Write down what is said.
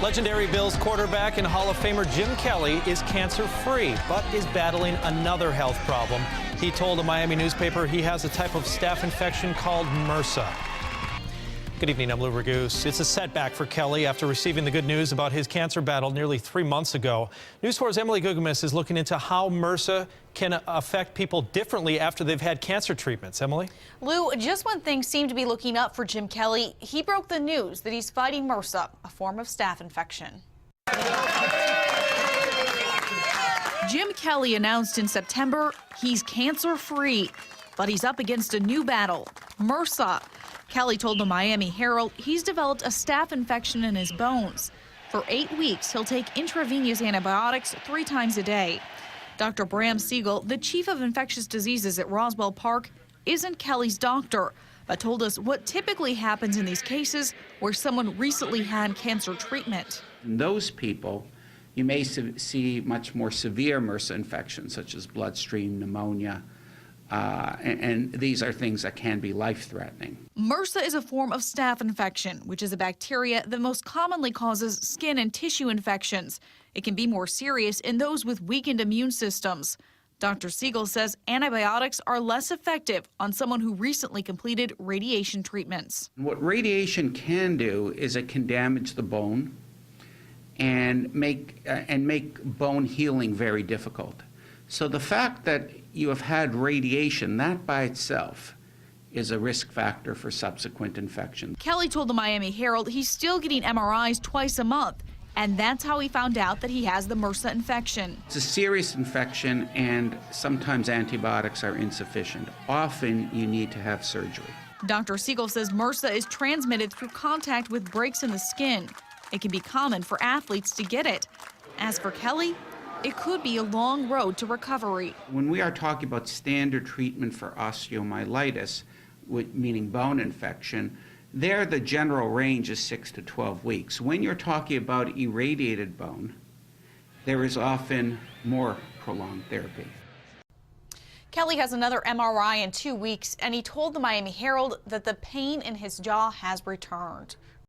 Legendary Bills quarterback and Hall of Famer Jim Kelly is cancer-free, but is battling another health problem. He told a Miami newspaper he has a type of staph infection called MRSA. Good evening, I'm Lou Ragoose. It's a setback for Kelly after receiving the good news about his cancer battle nearly 3 months ago. News 4's Emily Gugamis is looking into how MRSA can affect people differently after they've had cancer treatments. Emily? Lou, just when things seem to be looking up for Jim Kelly, he broke the news that he's fighting MRSA, a form of staph infection. Jim Kelly announced in September he's cancer-free, but he's up against a new battle, MRSA. Kelly told the Miami Herald he's developed a staph infection in his bones. For 8 weeks, he'll take intravenous antibiotics 3 times a day. Dr. Bram Siegel, the chief of infectious diseases at Roswell Park, isn't Kelly's doctor, but told us what typically happens in these cases where someone recently had cancer treatment. In those people, you may see much more severe MRSA infections, such as bloodstream pneumonia, and these are things that can be life-threatening. MRSA is a form of staph infection, which is a bacteria that most commonly causes skin and tissue infections. It can be more serious in those with weakened immune systems. Dr. Siegel says antibiotics are less effective on someone who recently completed radiation treatments. What radiation can do is it can damage the bone and make bone healing very difficult. So the fact that you have had radiation, that by itself is a risk factor for subsequent infection. Kelly told the Miami Herald he's still getting MRIs twice a month, and that's how he found out that he has the MRSA infection. It's a serious infection, and sometimes antibiotics are insufficient. Often you need to have surgery. Dr. Siegel says MRSA is transmitted through contact with breaks in the skin. It can be common for athletes to get it. As for Kelly, it could be a long road to recovery. When we are talking about standard treatment for osteomyelitis, meaning bone infection, there the general range is 6 to 12 weeks. When you're talking about irradiated bone, there is often more prolonged therapy. Kelly has another MRI in 2 weeks, and he told the Miami Herald that the pain in his jaw has returned.